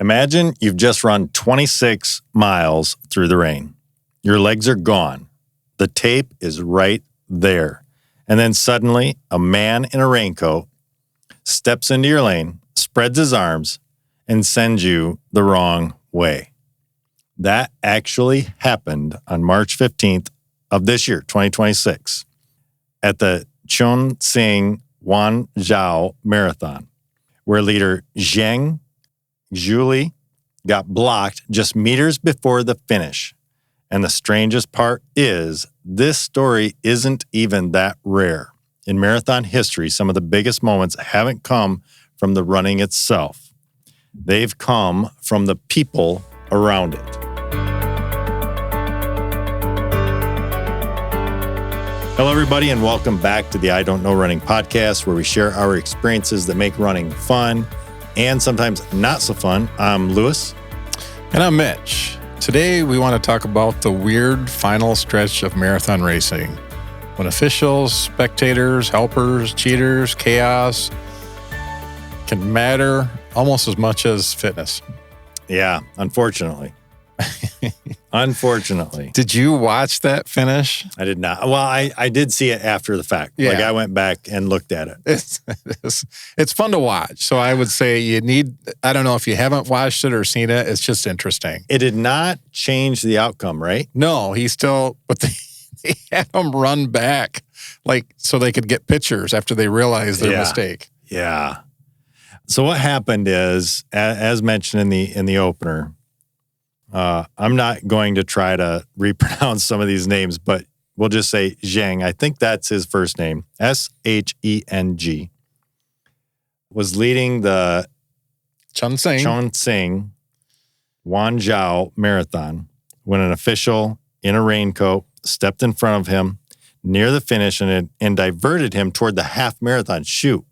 Imagine you've just run 26 miles through the rain. Your legs are gone. The tape is right there. And then suddenly, a man in a raincoat steps into your lane, spreads his arms, and sends you the wrong way. That actually happened on March 15th of this year, 2026, at the Chongqing Wanzhou Marathon, where leader Zheng Zhuli got blocked just meters before the finish. And the strangest part is, this story isn't even that rare. In marathon history, some of the biggest moments haven't come from the running itself. They've come from the people around it. Hello, everybody, and welcome back to the I Don't Know Running podcast, where we share our experiences that make running fun and sometimes not so fun. I'm Lewis. And I'm Mitch. Today, we want to talk about the weird final stretch of marathon racing, when officials, spectators, helpers, cheaters, chaos can matter almost as much as fitness. Yeah, unfortunately. Unfortunately. Did you watch that finish? I did not. Well, I did see it after the fact. Yeah. Like, I went back and looked at it. It's fun to watch. So I would say I don't know if you haven't watched it or seen it, it's just interesting. It did not change the outcome, right? No, but they had him run back, so they could get pictures after they realized their mistake. Yeah. So what happened is, as mentioned in the opener, I'm not going to try to repronounce some of these names, but we'll just say Zheng. I think that's his first name. Sheng was leading the Chongqing Wanzhou Marathon when an official in a raincoat stepped in front of him near the finish and diverted him toward the half marathon chute.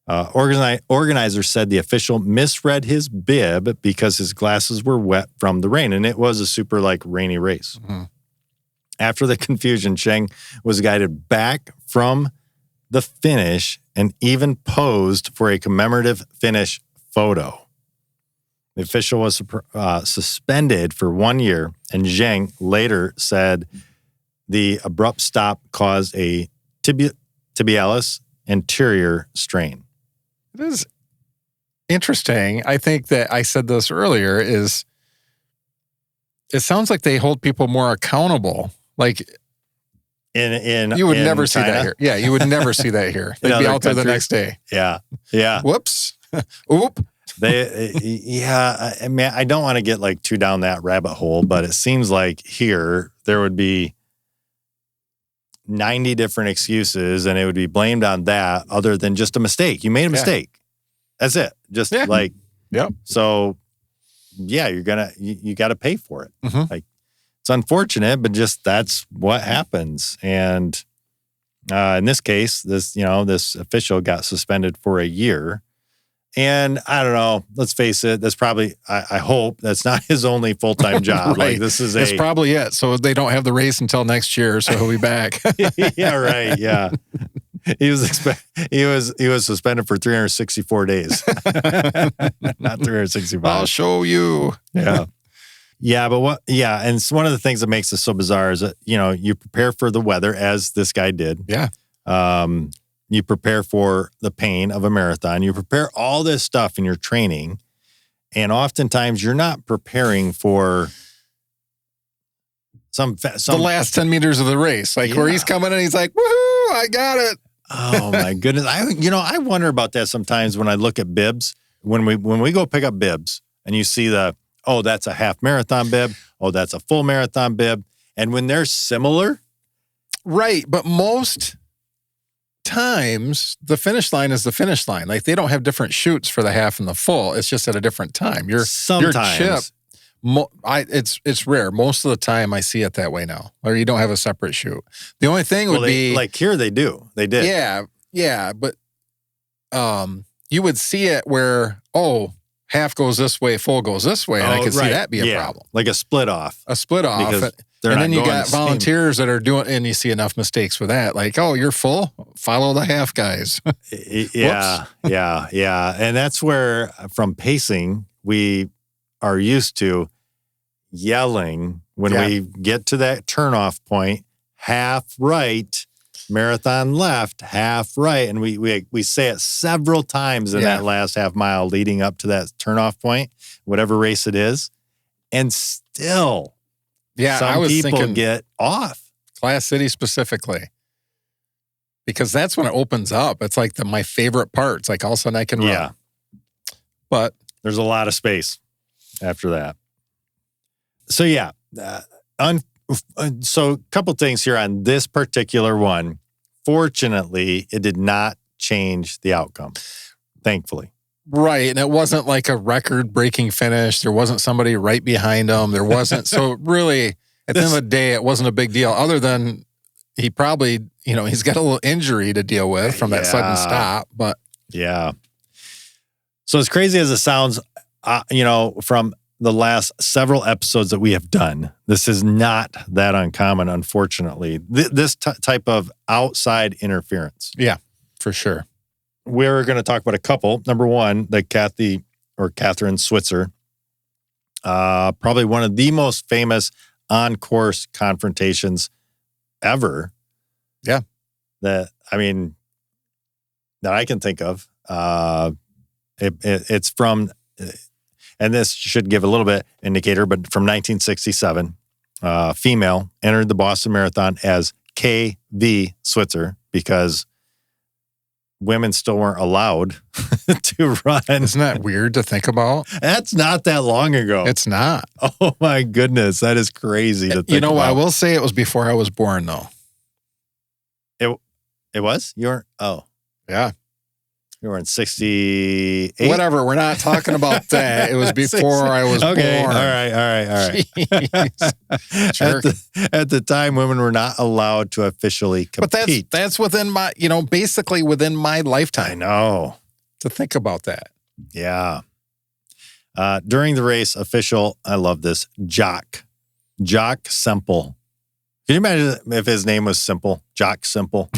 Organizers said the official misread his bib because his glasses were wet from the rain, and it was a super rainy race. Mm-hmm. After the confusion, Zheng was guided back from the finish and even posed for a commemorative finish photo. The official was suspended for 1 year, and Zheng later said the abrupt stop caused a tibialis anterior strain. It is interesting. I think that I said this earlier it sounds like they hold people more accountable. You would never see that here. Yeah, you would never see that here. They'd be out there the next day. Yeah. Yeah. Whoops. Oop. I mean, I don't want to get too down that rabbit hole, but it seems like here there would be 90 different excuses, and it would be blamed on that other than just a mistake. You made a mistake. That's it. Just yep. So yeah, you got to pay for it. Mm-hmm. It's unfortunate, but just that's what happens. And in this case, this official got suspended for a year. And I don't know, let's face it, that's probably, I hope that's not his only full-time job. Right. That's probably it. So they don't have the race until next year, so he'll be back. Yeah, right. Yeah. He was suspended for 364 days. Not 365. I'll show you. Yeah. Yeah, and it's one of the things that makes this so bizarre is that, you prepare for the weather, as this guy did. Yeah. You prepare for the pain of a marathon. You prepare all this stuff in your training. And oftentimes you're not preparing for the last 10 meters of the race, where he's coming in, he's like, woohoo, I got it. Oh my goodness. I wonder about that sometimes when I look at bibs, when we go pick up bibs and you see that's a half marathon bib. Oh, that's a full marathon bib. And when they're similar. Right. But most times the finish line is the finish line. They don't have different chutes for the half and the full. It's just at a different time. Sometimes. Your chip, it's rare. Most of the time I see it that way now, or you don't have a separate chute. The only thing would be here they do. They did. Yeah. But you would see it where, half goes this way, full goes this way, and I could see that be a problem. Like a split off. And then you got volunteers that are doing, and you see enough mistakes with that. You're full, follow the half guys. Yeah. And that's where, from pacing, we are used to yelling when we get to that turnoff point, half right, marathon left, half right. And we say it several times in that last half mile leading up to that turnoff point, whatever race it is. And still, some people get off. Class City specifically. Because that's when it opens up. It's like my favorite part. It's like all of a sudden I can run. Yeah. But there's a lot of space after that. So so a couple things here on this particular one. Fortunately, it did not change the outcome, thankfully. Right, and it wasn't like a record-breaking finish. There wasn't somebody right behind him. There wasn't. So really, at the end of the day, it wasn't a big deal other than he probably, he's got a little injury to deal with from that sudden stop. But yeah. So as crazy as it sounds, from the last several episodes that we have done, this is not that uncommon, unfortunately. This type of outside interference. Yeah, for sure. We're going to talk about a couple. Number one, the Catherine Switzer, probably one of the most famous on-course confrontations ever. Yeah. That I can think of. It's from, and this should give a little bit indicator, but from 1967, female entered the Boston Marathon as KV Switzer because women still weren't allowed to run. Isn't that weird to think about? That's not that long ago. It's not. Oh my goodness. That is crazy to think about. I will say it was before I was born though. It was? You weren't? Oh. Yeah. You were in 68? Whatever. We're not talking about that. It was before I was born. All right. At the time, women were not allowed to officially compete. But that's within my, basically within my lifetime. I know. To think about that. Yeah. During the race, I love this, Jock Semple. Can you imagine if his name was Simple? Jock Simple.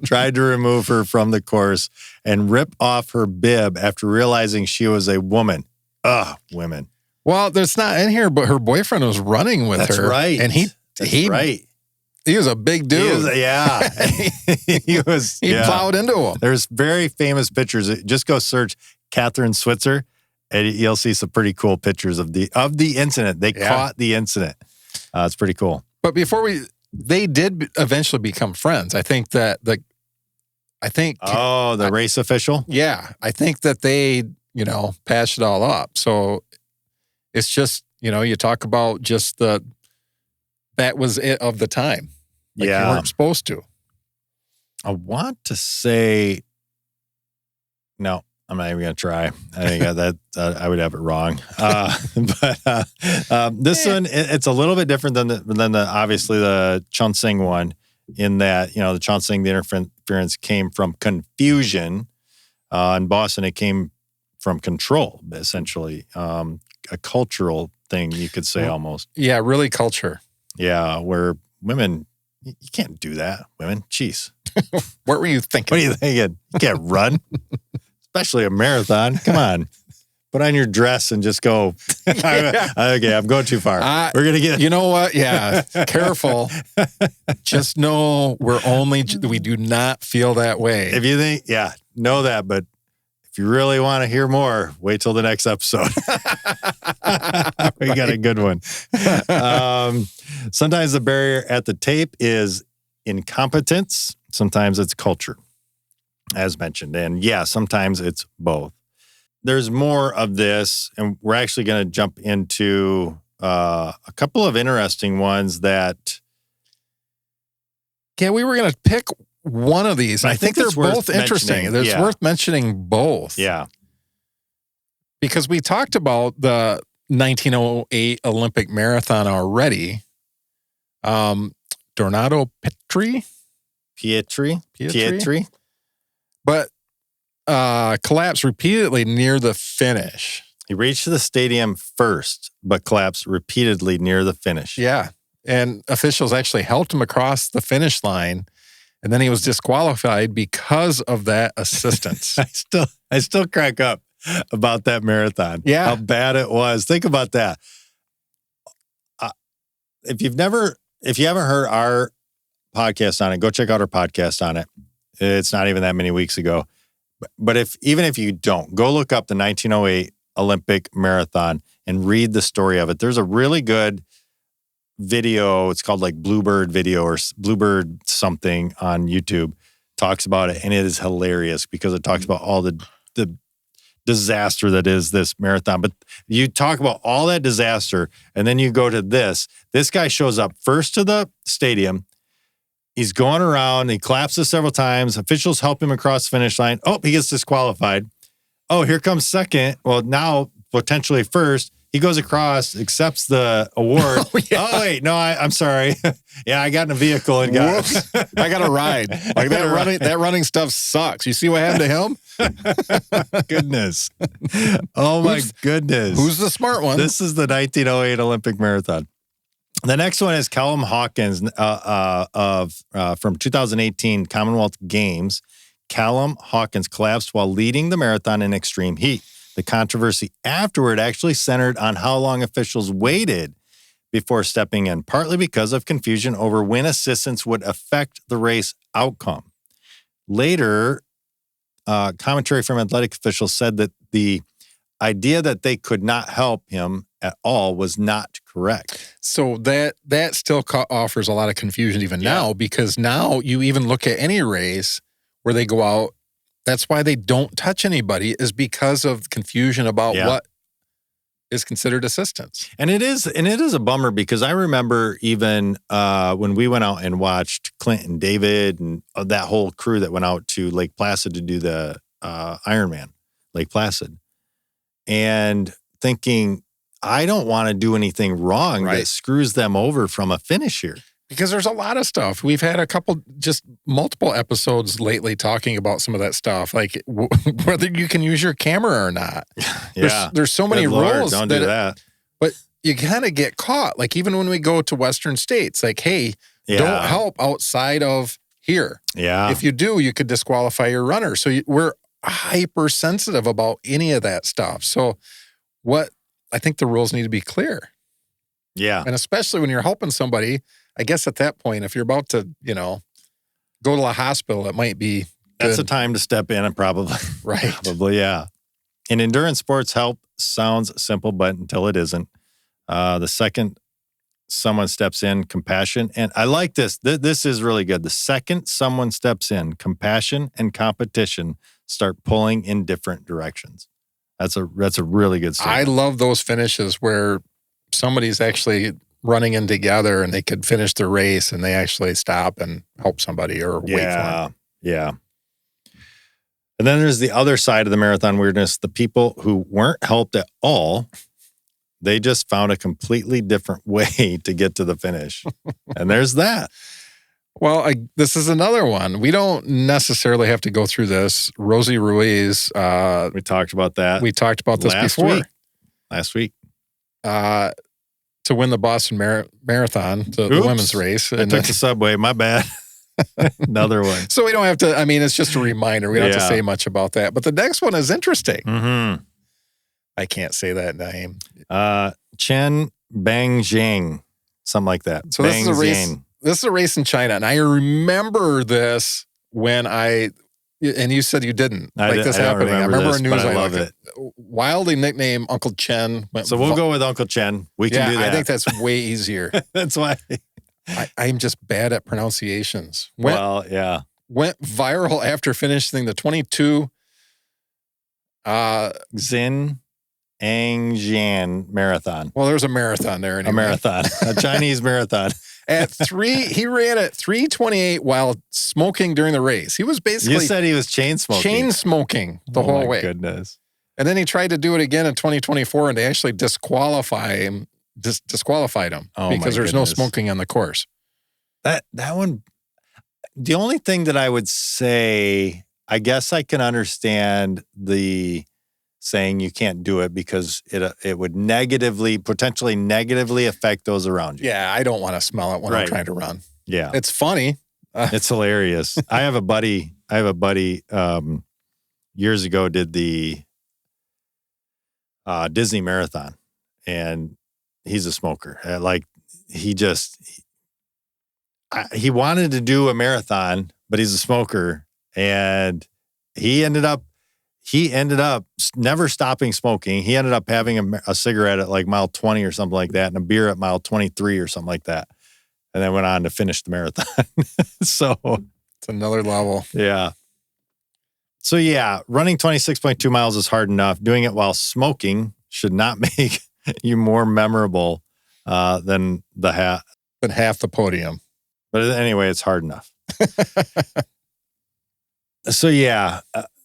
Tried to remove her from the course and rip off her bib after realizing she was a woman. Ugh, women. Well, there's not in here, but her boyfriend was running with her. That's right. And he was a big dude. He plowed into him. There's very famous pictures. Just go search Catherine Switzer and you'll see some pretty cool pictures of the incident. They caught the incident. It's pretty cool. But they did eventually become friends. I think that the race official? Yeah. I think that they, patched it all up. So it's just, you talk about just that was it of the time. You weren't supposed to. I want to say, no, I'm not even going to try. I think that I would have it wrong. But this one, it's a little bit different than the obviously the Chonsing one in that, the Chonsing, the interference came from confusion. In Boston, it came from control, essentially. A cultural thing, you could say almost. Yeah, really culture. Yeah, where women, you can't do that. Women, jeez. What were you thinking? What are you thinking? You can't run. Especially a marathon. Come on. Put on your dress and just go. Okay, I'm going too far. We're going to get. You know what? Yeah. Careful. Just know we do not feel that way. If you think, know that. But if you really want to hear more, wait till the next episode. We got a good one. Sometimes the barrier at the tape is incompetence. Sometimes it's culture, as mentioned. And sometimes it's both. There's more of this, and we're actually going to jump into a couple of interesting ones that... Yeah, we were going to pick one of these. I think they're both interesting. It's worth mentioning both. Yeah. Because we talked about the 1908 Olympic Marathon already. Donato Pietri. But collapsed repeatedly near the finish. He reached the stadium first, but collapsed repeatedly near the finish. Yeah. And officials actually helped him across the finish line. And then he was disqualified because of that assistance. I still crack up about that marathon. Yeah. How bad it was. Think about that. If you haven't heard our podcast on it, go check out our podcast on it. It's not even that many weeks ago. But even if you don't, go look up the 1908 Olympic Marathon and read the story of it. There's a really good video. It's called like Bluebird video or Bluebird something on YouTube. Talks about it, and it is hilarious because it talks about all the disaster that is this marathon. But you talk about all that disaster, and then you go to this. This guy shows up first to the stadium. He's going around. He collapses several times. Officials help him across the finish line. Oh, he gets disqualified. Oh, here comes second. Well, now potentially first. He goes across, accepts the award. Oh wait, no, I'm sorry. Yeah, I got in a vehicle and got. I got a ride. Like that running stuff sucks. You see what happened to him? Goodness. Oh my goodness. Who's the smart one? This is the 1908 Olympic Marathon. The next one is Callum Hawkins from 2018 Commonwealth Games. Callum Hawkins collapsed while leading the marathon in extreme heat. The controversy afterward actually centered on how long officials waited before stepping in, partly because of confusion over when assistance would affect the race outcome. Later, commentary from athletic officials said that the idea that they could not help him at all was not correct. So that still offers a lot of confusion even now, because now you even look at any race where they go out. That's why they don't touch anybody, is because of confusion about what is considered assistance. And it is a bummer, because I remember even when we went out and watched Clint and David and that whole crew that went out to Lake Placid to do the Ironman, Lake Placid, and thinking, I don't want to do anything wrong that screws them over from a finish here. Because there's a lot of stuff. We've had multiple episodes lately talking about some of that stuff, like whether you can use your camera or not. There's so many rules. Don't do that. But you kind of get caught. Like even when we go to Western states, like, hey, don't help outside of here. Yeah. If you do, you could disqualify your runner. So we're hypersensitive about any of that stuff. So I think the rules need to be clear. Yeah. And especially when you're helping somebody, I guess at that point, if you're about to, go to a hospital, it might be That's the time to step in, and probably. Right. Probably, yeah. In endurance sports, help sounds simple, but until it isn't. The second someone steps in, compassion, and I like this. This is really good. The second someone steps in, compassion and competition start pulling in different directions. That's a really good statement. I love those finishes where somebody's actually running in together and they could finish their race and they actually stop and help somebody or wait for them. Yeah. And then there's the other side of the marathon weirdness, the people who weren't helped at all. They just found a completely different way to get to the finish. And there's that. Well, this is another one. We don't necessarily have to go through this. Rosie Ruiz. We talked about that. We talked about this before. Last week. To win the Boston Marathon, the women's race. I took the subway. My bad. Another one. So we don't have to, it's just a reminder. We don't have to say much about that. But the next one is interesting. Mm-hmm. I can't say that name. Chen Bangjiang, something like that. So this is a race in China. And I remember this when and you said you didn't this happening. I remember a news. I love it. Wildly nicknamed Uncle Chen. So we'll go with Uncle Chen. We can do that. I think that's way easier. That's why. I'm just bad at pronunciations. Went viral after finishing the 22 Xin Angjian marathon. Well, there's a marathon there. Anyway. A marathon. A Chinese marathon. He ran at 3:28 while smoking during the race. He was basically... You said he was chain smoking. Chain smoking the whole way. Oh, my goodness. And then he tried to do it again in 2024, and they actually disqualified him because there's no smoking on the course. That one... The only thing that I would say, I guess I can understand the saying you can't do it because it would potentially negatively affect those around you. Yeah, I don't want to smell it when I'm trying to run. Yeah. It's funny. It's hilarious. I have a buddy years ago did the Disney Marathon, and he's a smoker. He wanted to do a marathon, but he's a smoker, and he ended up never stopping smoking. He ended up having a cigarette at like mile 20 or something like that, and a beer at mile 23 or something like that, and then went on to finish the marathon. So it's another level. Yeah. So yeah, running 26.2 miles is hard enough. Doing it while smoking should not make you more memorable than half the podium. But anyway, it's hard enough. So yeah,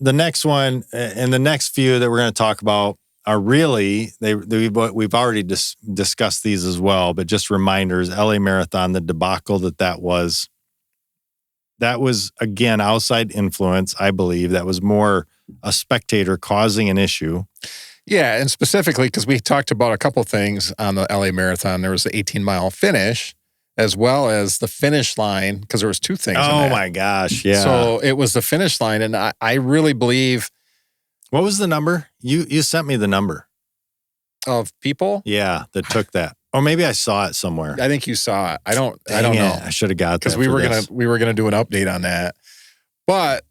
the next one and the next few that we're going to talk about are really, we've already discussed these as well, but just reminders. LA Marathon, the debacle that was again outside influence. I believe that was more a spectator causing an issue. Yeah, and specifically because we talked about a couple things on the LA Marathon. There was the 18-mile finish, as well as the finish line, because there was two things. Oh my gosh, yeah. So it was the finish line, and I really believe. What was the number? You sent me the number of people. Yeah, that took that. Or maybe I saw it somewhere. I think you saw it. I don't know. I should have got that because we were gonna do an update on that, but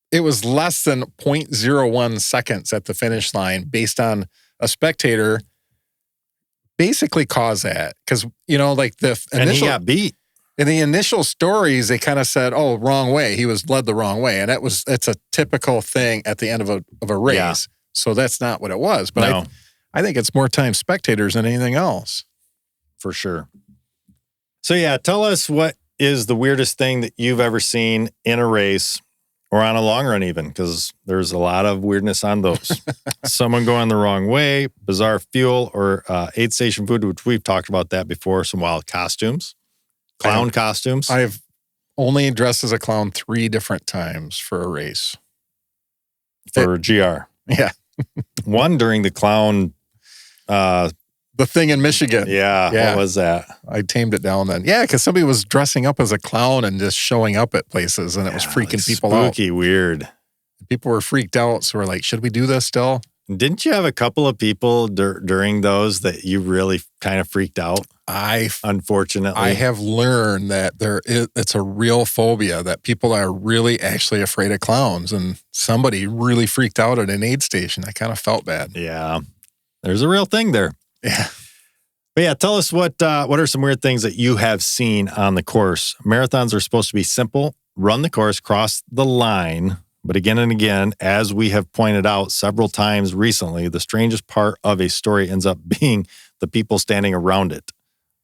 it was less than 0.01 seconds at the finish line, based on a spectator. Basically caused that because, like the initial, and he got beat. In the initial stories, they kind of said, "Oh, wrong way." He was led the wrong way, and it's a typical thing at the end of a race. Yeah. So that's not what it was. But no. I think it's more time spectators than anything else, for sure. So yeah, tell us what is the weirdest thing that you've ever seen in a race or on a long run, even, because there's a lot of weirdness on those. Someone going the wrong way, bizarre fuel, or aid station food, which we've talked about that before. Some wild costumes, clown costumes. I've only dressed as a clown 3 different times for a race. For GR. Yeah. One during the clown. The thing in Michigan. Yeah. What was that? I tamed it down then. Yeah, because somebody was dressing up as a clown and just showing up at places, and it was freaking people out. Spooky, weird. People were freaked out, so we're like, should we do this still? Didn't you have a couple of people during those that you really kind of freaked out? Unfortunately. I have learned that it's a real phobia, that people are really actually afraid of clowns, and somebody really freaked out at an aid station. I kind of felt bad. Yeah. There's a real thing there. Yeah. But yeah, tell us what are some weird things that you have seen on the course. Marathons are supposed to be simple, run the course, cross the line. But again and again, as we have pointed out several times recently, the strangest part of a story ends up being the people standing around it.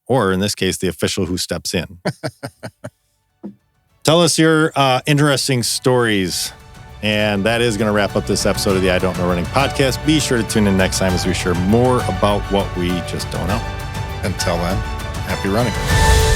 Or in this case, the official who steps in. Tell us your interesting stories. And that is going to wrap up this episode of the I Don't Know Running podcast. Be sure to tune in next time as we share more about what we just don't know. Until then, happy running.